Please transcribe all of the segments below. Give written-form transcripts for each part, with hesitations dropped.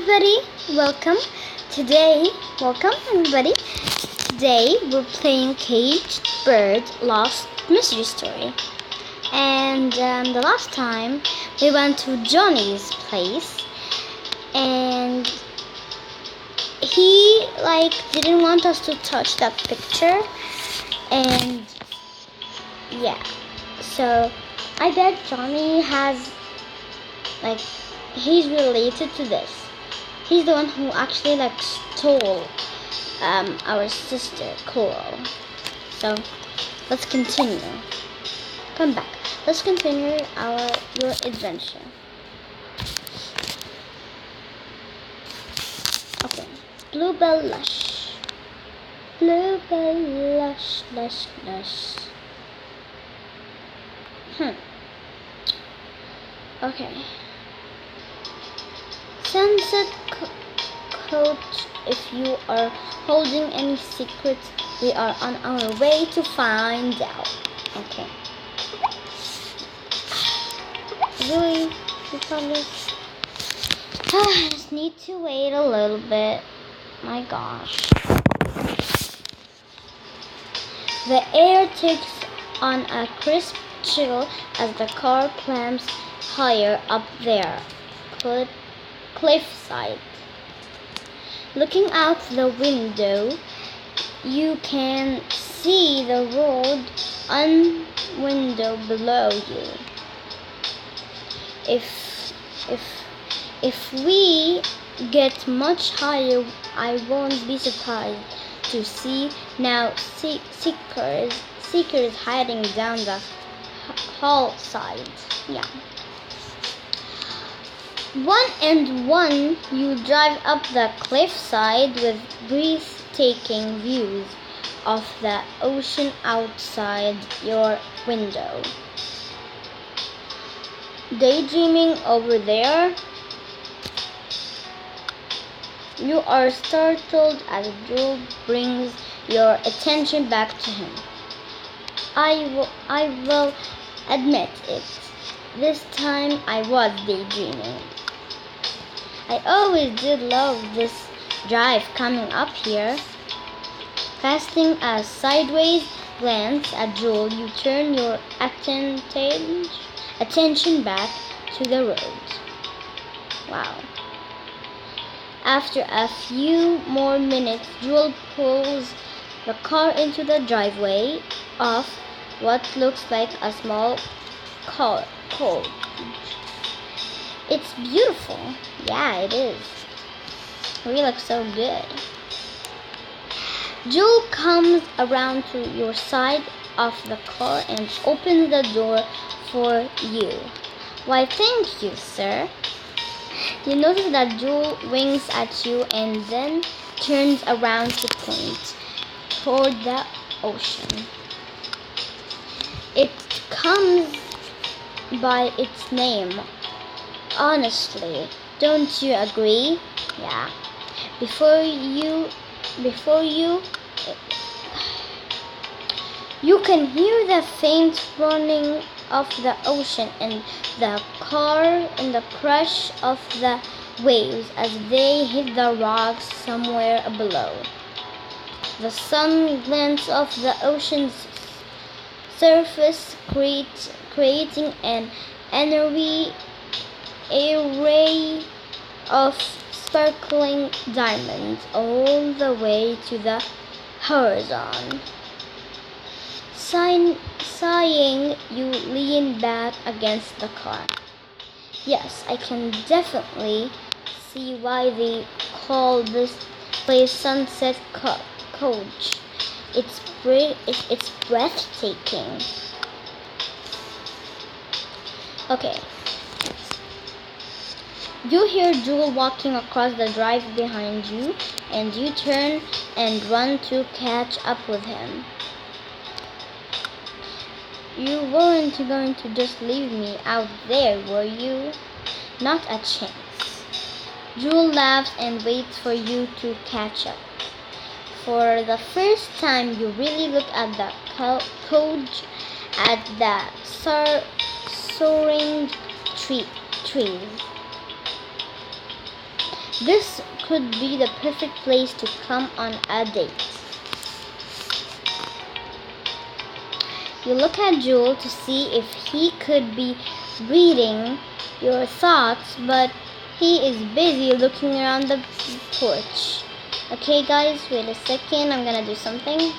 everybody, welcome everybody. Today we're playing Caged Bird Lost Mystery Story. And the last time we went to Johnny's place and he didn't want us to touch that picture, and yeah, so I bet Johnny has he's related to this. He's the one who actually stole our sister Coral. So let's continue. Come back. Let's continue your adventure. Okay. Bluebell Lush. Bluebell Lush, lush, lush. Okay. Sunset Coach, if you are holding any secrets, we are on our way to find out. Okay. Really? You found this? I just need to wait a little bit. My gosh. The air takes on a crisp chill as the car climbs higher up there. Cliffside. Looking out the window, you can see the road and window below you. If we get much higher, I won't be surprised to see now seekers hiding down the hillside. Yeah. One you drive up the cliffside with breathtaking views of the ocean outside your window. Daydreaming over there? You are startled as Joe brings your attention back to him. I will admit it. This time I was daydreaming. I always did love this drive coming up here. Casting a sideways glance at Joel, you turn your attention back to the road. Wow. After a few more minutes, Joel pulls the car into the driveway of what looks like a small cottage. It's beautiful. Yeah, it is. We look so good. Joel comes around to your side of the car and opens the door for you. Why, thank you, sir. You notice that Joel winks at you and then turns around to point toward the ocean. It comes by its name. Honestly, don't you agree? Yeah. Before you can hear the faint running of the ocean and the crash of the waves as they hit the rocks somewhere below. The sun glints off the ocean's surface, creating an array of sparkling diamonds all the way to the horizon. Sighing, you lean back against the car. Yes, I can definitely see why they call this place Sunset Coach. It's breathtaking. Okay. You hear Joel walking across the drive behind you, and you turn and run to catch up with him. You weren't going to just leave me out there, were you? Not a chance. Joel laughs and waits for you to catch up. For the first time, you really look at the coach, at the soaring trees. This could be the perfect place to come on a date. You look at Joel to see if he could be reading your thoughts, but he is busy looking around the porch. Okay guys, wait a second, I'm gonna do something.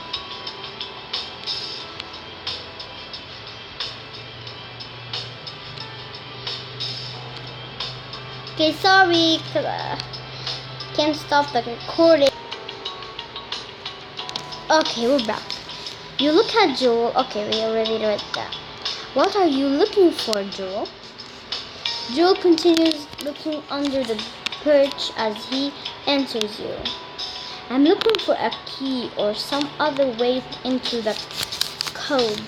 Okay, sorry, can't stop the recording. Okay, we're back. You look at Joel. Okay, we already read that. What are you looking for, Joel? Joel continues looking under the perch as he answers you. I'm looking for a key or some other way into the code.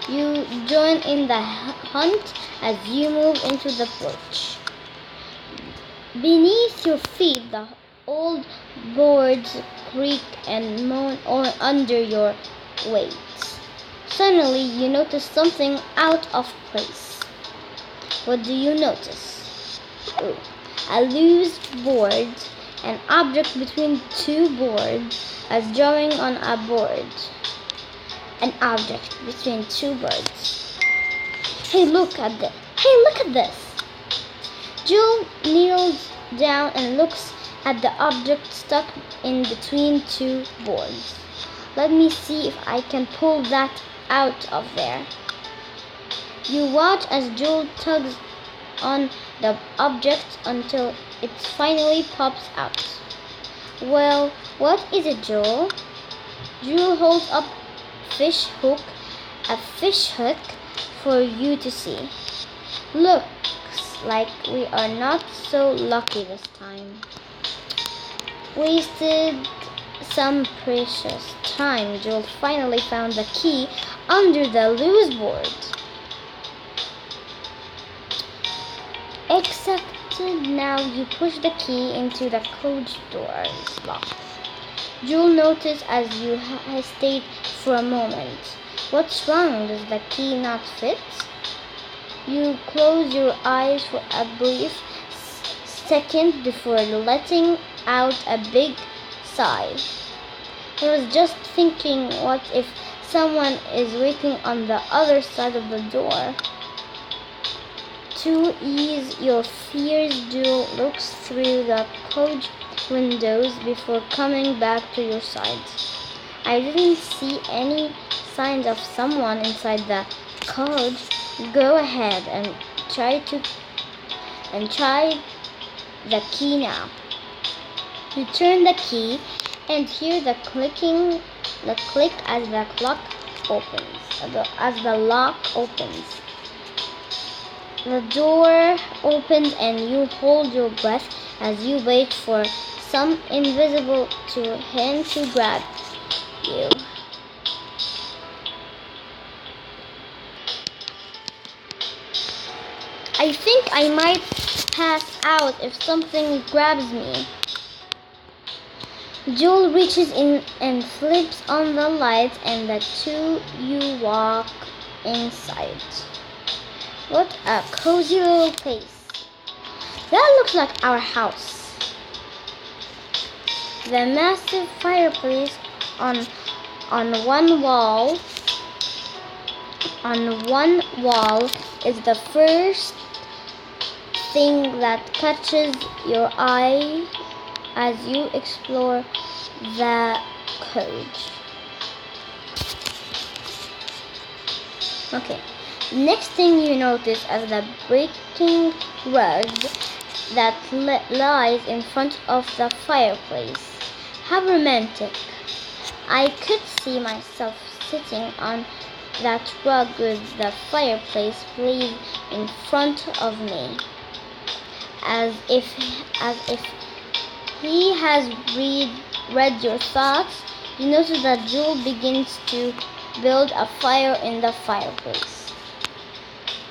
You join in the hunt as you move into the porch. Beneath your feet, the old boards creak and moan under your weight. Suddenly, you notice something out of place. What do you notice? Ooh, a loose board, an object between two boards, as drawing on a board. An object between two boards. Hey, look at this. Hey, look at this. Joel kneels down and looks at the object stuck in between two boards. Let me see if I can pull that out of there. You watch as Joel tugs on the object until it finally pops out. Well, what is it, Joel? Joel holds up a fish hook for you to see. Looks like we are not so lucky this time. Wasted some precious time. Joel finally found the key under the loose board. Except now you push the key into the cage door's lock. Joel noticed as you hesitate for a moment. What's wrong? Does the key not fit? You close your eyes for a brief second before letting out a big sigh. I was just thinking, what if someone is waiting on the other side of the door? To ease your fears, Joel looks through the cage windows before coming back to your side. I didn't see any signs of someone inside the cage. Go ahead and try the key now. You turn the key and hear the click as the lock opens. The door opens and you hold your breath as you wait for some invisible hand to grab you. I think I might pass out if something grabs me. Joel reaches in and flips on the lights, and the two you walk inside. What a cozy little place. That looks like our house. The massive fireplace on one wall is the first thing that catches your eye as you explore the cage. Okay, next thing you notice is the breaking rug that lies in front of the fireplace. How romantic. I could see myself sitting on that rug with the fireplace blazing in front of me. As if he has read your thoughts, you notice that Joel begins to build a fire in the fireplace.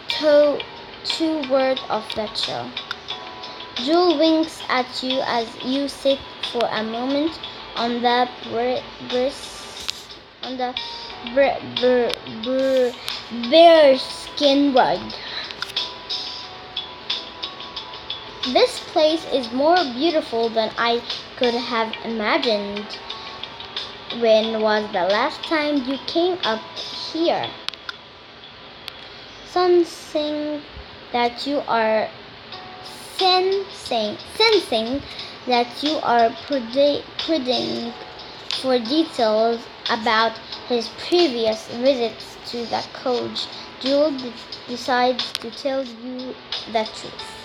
Two words of the show. Joel winks at you as you sit for a moment on the bearskin rug. This place is more beautiful than I could have imagined. When was the last time you came up here? Sensing that you are sensing that you are prodding for details about his previous visits to the coach, Jewel decides to tell you the truth.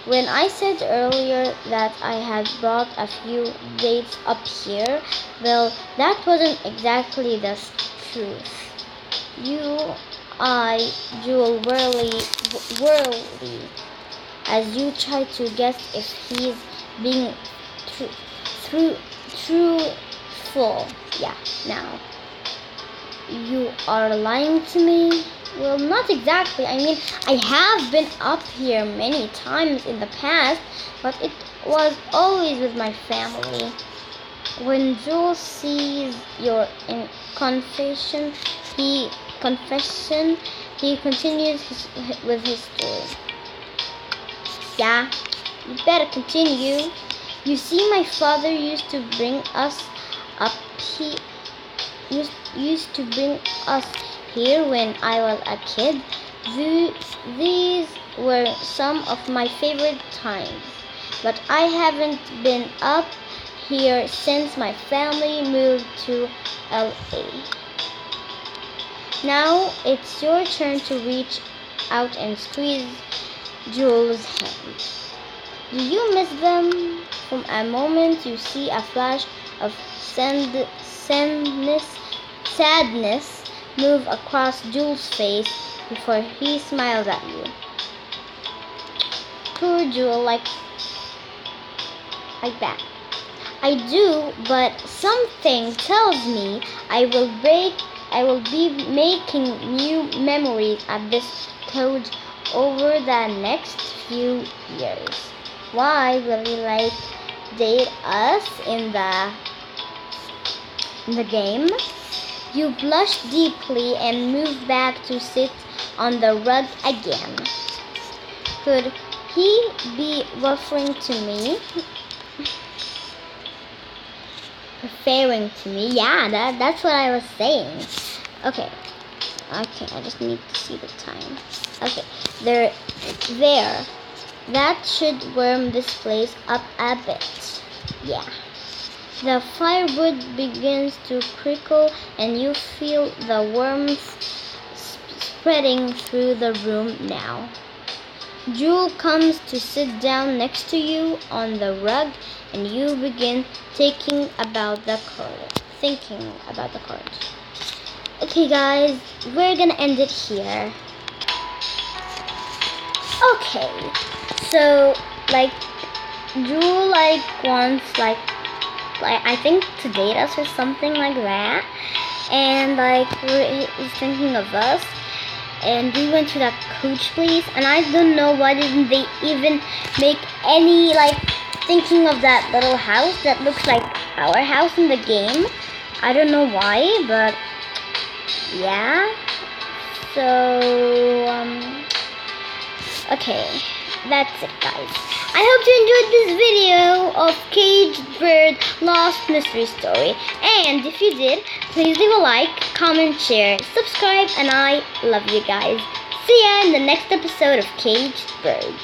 When I said earlier that I had brought a few dates up here, well, that wasn't exactly the truth. Jewel, whirly, as you try to guess if he's being truthful. Yeah, now. You are lying to me? Well, not exactly. I mean, I have been up here many times in the past, but it was always with my family. When Joel sees your confession, he continues with his story. Yeah, you better continue. You see, my father used to bring us up here. Used to bring us here when I was a kid. These were some of my favorite times, but I haven't been up here since my family moved to LA. Now it's your turn to reach out and squeeze Jules' hand. Do you miss them? For a moment you see a flash of sadness move across Jules' face before he smiles at you. Poor Jewel, like that. I do, but something tells me I will be making new memories at this code over the next few years. Why will you date us in the game? You blush deeply and move back to sit on the rug again. Could he be referring to me? Referring to me? Yeah, that's what I was saying. Okay, I just need to see the time. Okay, there. That should warm this place up a bit. Yeah. The firewood begins to crackle and you feel the warmth spreading through the room now. Jewel comes to sit down next to you on the rug and you begin thinking about the card. Okay guys, we're gonna end it here. Okay, so Jewel wants I think to date us or something like that, and he's thinking of us, and we went to that coach place, and I don't know why didn't they even make any thinking of that little house that looks like our house in the game. I don't know why, but yeah. So okay, that's it guys. I hope you enjoyed this video of Caged Bird Lost Mystery Story. And if you did, please leave a like, comment, share, subscribe, and I love you guys. See ya in the next episode of Caged Bird.